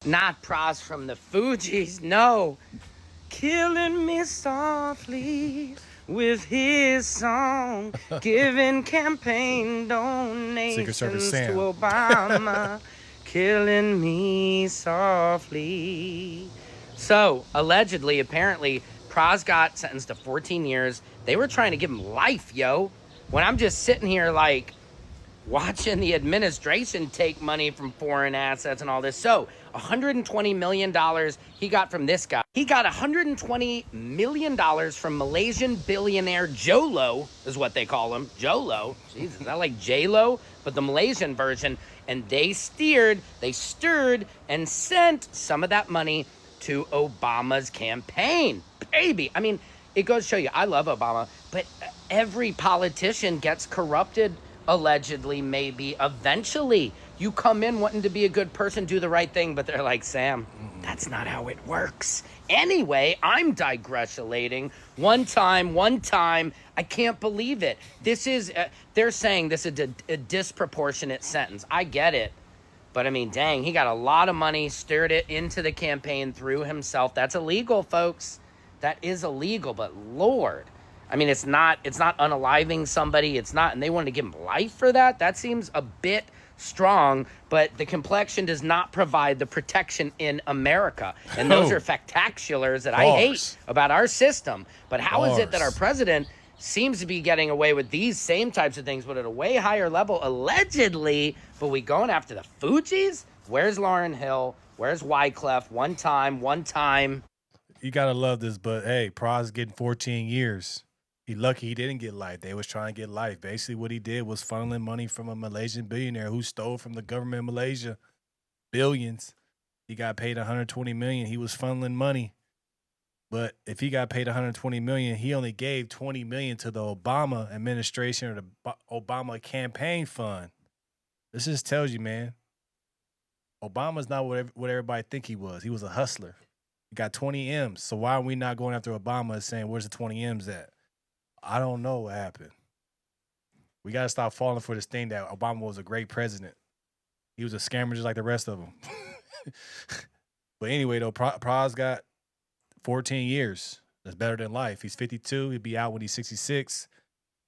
Not Praz from the Fugees, no. Killing me softly with his song, giving campaign Secret Service donations to Sam. Obama, killing me softly. So, allegedly, apparently, Praz got sentenced to 14 years. They were trying to give him life, yo. When I'm just sitting here like, watching the administration take money from foreign assets and all this. So, $120 million he got from this guy. He got $120 million from Malaysian billionaire Jolo, is what they call him. Jolo. Jesus, is that like J-Lo? But the Malaysian version. And they stirred, and sent some of that money to Obama's campaign. Baby. I mean, it goes to show you, I love Obama, but every politician gets corrupted, allegedly, maybe, eventually. You come in wanting to be a good person, do the right thing, but they're like, Sam, that's not how it works. Anyway, I'm digressulating. One time. I can't believe it. This is, they're saying this is a disproportionate sentence. I get it. But I mean, dang, he got a lot of money, stirred it into the campaign through himself. That's illegal, folks. That is illegal, but Lord. I mean, it's not unaliving somebody. It's not, and they wanted to give him life for that. That seems a bit strong, but the complexion does not provide the protection in America. And those are factaculars that I hate about our system. But how is it that our president seems to be getting away with these same types of things, but at a way higher level, allegedly, but we going after the Fugees? Where's Lauryn Hill? Where's Wyclef? One time. You gotta love this, but hey, Praz getting 14 years. He lucky he didn't get life. They was trying to get life. Basically, what he did was funneling money from a Malaysian billionaire who stole from the government of Malaysia billions. He got paid 120 million. He was funneling money. But if he got paid 120 million, he only gave 20 million to the Obama administration or the Obama campaign fund. This just tells you, man, Obama's not what everybody think he was. He was a hustler. He got 20 M's. So why are we not going after Obama and saying, where's the 20 M's at? I don't know what happened. We got to stop falling for this thing that Obama was a great president. He was a scammer just like the rest of them. But anyway, though, Praz got 14 years. That's better than life. He's 52. He'd be out when he's 66.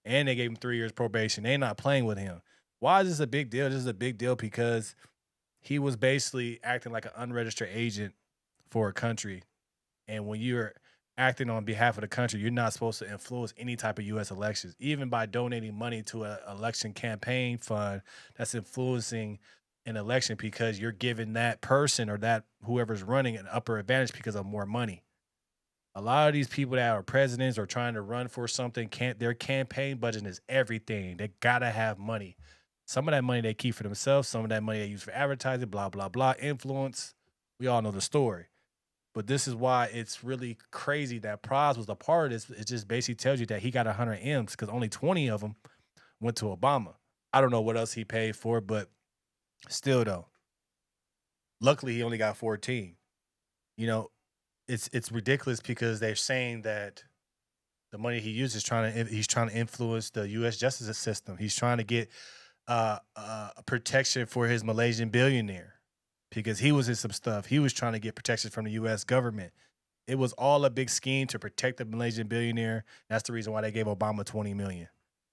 And they gave him 3 years probation. They're not playing with him. Why is this a big deal? This is a big deal because he was basically acting like an unregistered agent for a country. And when you're acting on behalf of the country, you're not supposed to influence any type of U.S. elections. Even by donating money to an election campaign fund, that's influencing an election because you're giving that person or that whoever's running an upper advantage because of more money. A lot of these people that are presidents or trying to run for something, their campaign budget is everything. They gotta have money. Some of that money they keep for themselves. Some of that money they use for advertising, blah, blah, blah, influence. We all know the story. But this is why it's really crazy that Praz was a part of this. It just basically tells you that he got 100 M's because only 20 of them went to Obama. I don't know what else he paid for, but still, though. Luckily, he only got 14. You know, it's ridiculous because they're saying that the money he uses he's trying to influence the U.S. justice system. He's trying to get protection for his Malaysian billionaire because he was in some stuff. He was trying to get protection from the U.S. government. It was all a big scheme to protect the Malaysian billionaire. That's the reason why they gave Obama 20 million.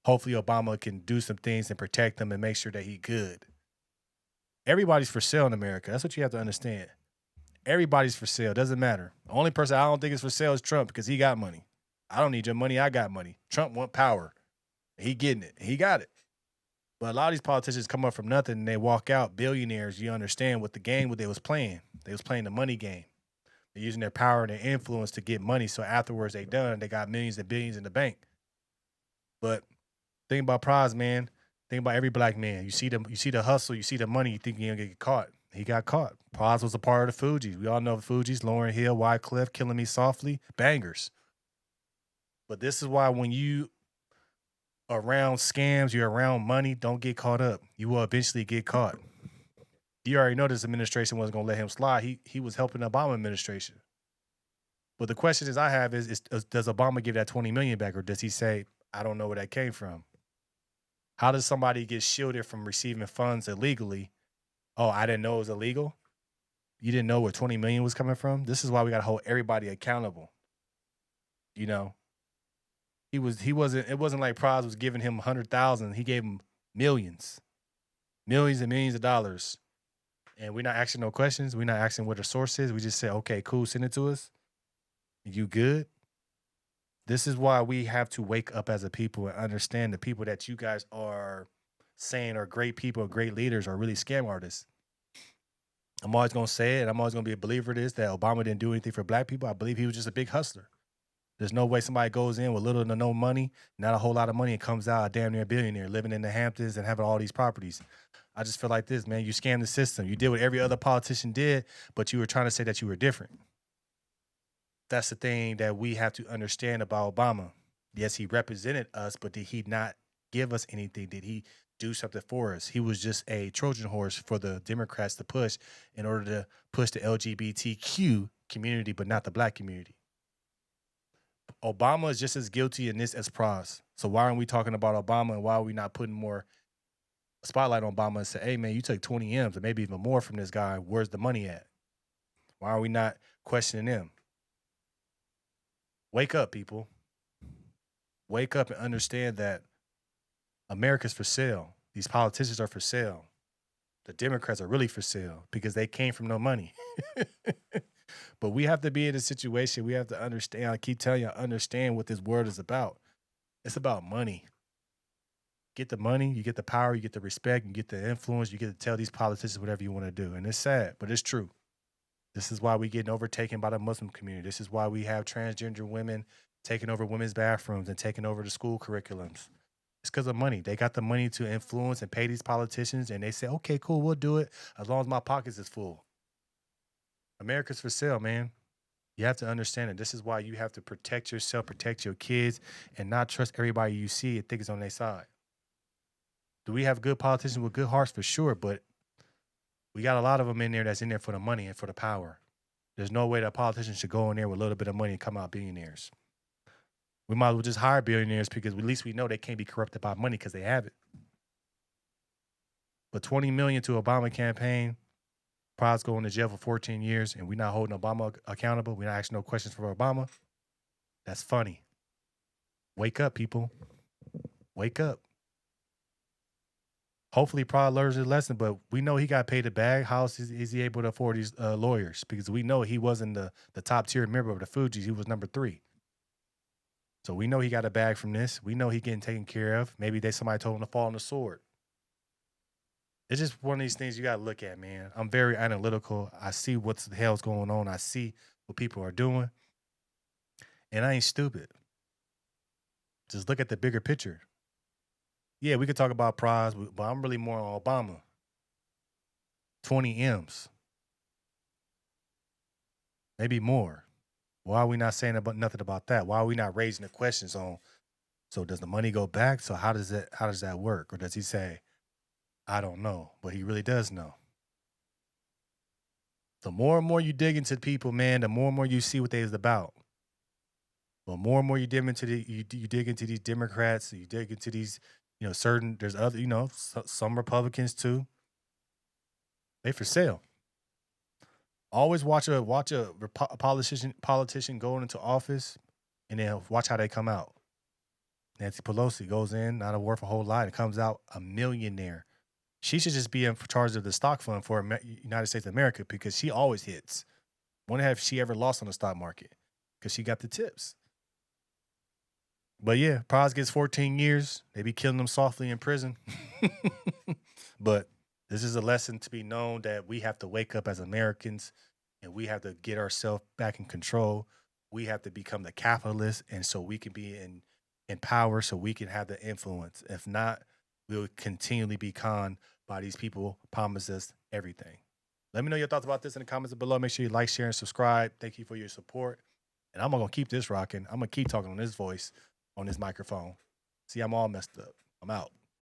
Hopefully Obama can do some things and protect him and make sure that he good. Everybody's for sale in America. That's what you have to understand. Everybody's for sale. Doesn't matter. The only person I don't think is for sale is Trump because he got money. I don't need your money. I got money. Trump want power. He getting it. He got it. But a lot of these politicians come up from nothing and they walk out billionaires. You understand what they was playing. They was playing the money game. They're using their power and their influence to get money. So afterwards they done. They got millions and billions in the bank. But think about Praz, man. Think about every black man. You see the hustle. You see the money. You think you're gonna get caught. He got caught. Praz was a part of the Fugees. We all know the Fugees. Lauryn Hill, Wyclef, Killing Me Softly, bangers. But this is why when you around scams, you're around money, don't get caught up. You will eventually get caught. You already know this administration wasn't going to let him slide. He was helping the Obama administration. But the question is I have is does Obama give that 20 million back or does he say, I don't know where that came from? How does somebody get shielded from receiving funds illegally? Oh, I didn't know it was illegal? You didn't know where 20 million was coming from. This is why we got to hold everybody accountable. You know, it wasn't like Praz was giving him 100,000. He gave him millions and millions of dollars. And we're not asking no questions. We're not asking what the source is. We just say, okay, cool, send it to us. You good? This is why we have to wake up as a people and understand the people that you guys are saying are great people, great leaders, are really scam artists. I'm always going to say it. I'm always going to be a believer of this, that Obama didn't do anything for black people. I believe he was just a big hustler. There's no way somebody goes in with little to no money, not a whole lot of money, and comes out a damn near billionaire living in the Hamptons and having all these properties. I just feel like this, man. You scammed the system. You did what every other politician did, but you were trying to say that you were different. That's the thing that we have to understand about Obama. Yes, he represented us, but did he not give us anything? Did he do something for us? He was just a Trojan horse for the Democrats to push in order to push the LGBTQ community, but not the black community. Obama is just as guilty in this as Praz. So why aren't we talking about Obama, and why are we not putting more spotlight on Obama and say, hey, man, you took 20 M's or maybe even more from this guy. Where's the money at? Why are we not questioning him? Wake up, people. Wake up and understand that America's for sale. These politicians are for sale. The Democrats are really for sale because they came from no money. But we have to be in a situation. We have to understand. I keep telling you, understand what this world is about. It's about money. Get the money, you get the power, you get the respect, you get the influence, you get to tell these politicians whatever you want to do. And it's sad, but it's true. This is why we're getting overtaken by the Muslim community. This is why we have transgender women taking over women's bathrooms and taking over the school curriculums. It's because of money. They got the money to influence and pay these politicians, and they say, okay, cool, we'll do it as long as my pockets is full. America's for sale, man. You have to understand it. This is why you have to protect yourself, protect your kids, and not trust everybody you see and think is on their side. Do we have good politicians with good hearts? For sure, but we got a lot of them in there that's in there for the money and for the power. There's no way that politicians should go in there with a little bit of money and come out billionaires. We might as well just hire billionaires because at least we know they can't be corrupted by money because they have it. But $20 million to Obama campaign, Praz going to jail for 14 years, and we're not holding Obama accountable. We're not asking no questions for Obama. That's funny. Wake up, people. Wake up. Hopefully, Praz learns his lesson, but we know he got paid a bag. How else is he able to afford these lawyers? Because we know he wasn't the top tier member of the FUNGEES. He was number 3. So we know he got a bag from this. We know he getting taken care of. Maybe somebody told him to fall on the sword. It's just one of these things you got to look at, man. I'm very analytical. I see what the hell's going on. I see what people are doing. And I ain't stupid. Just look at the bigger picture. Yeah, we could talk about Praz, but I'm really more on Obama. 20 M's. Maybe more. Why are we not saying nothing about that? Why are we not raising the questions on, so does the money go back? So how does that work? Or does he say, I don't know, but he really does know? The more and more you dig into people, man, the more and more you see what they is about. The more and more you dig into you dig into these Democrats, you dig into these, there's other, some Republicans too. They for sale. Always watch a politician going into office, and then watch how they come out. Nancy Pelosi goes in, not worth a whole lot, and comes out a millionaire. She should just be in charge of the stock fund for United States of America because she always hits. Wonder if she ever lost on the stock market because she got the tips. But yeah, Praz gets 14 years. They be killing him softly in prison. But this is a lesson to be known that we have to wake up as Americans and we have to get ourselves back in control. We have to become the capitalists, and so we can be in power, so we can have the influence. If not, we'll continually be conned by these people who promise us everything. Let me know your thoughts about this in the comments below. Make sure you like, share, and subscribe. Thank you for your support. And I'm going to keep this rocking. I'm going to keep talking on this voice, on this microphone. See, I'm all messed up. I'm out.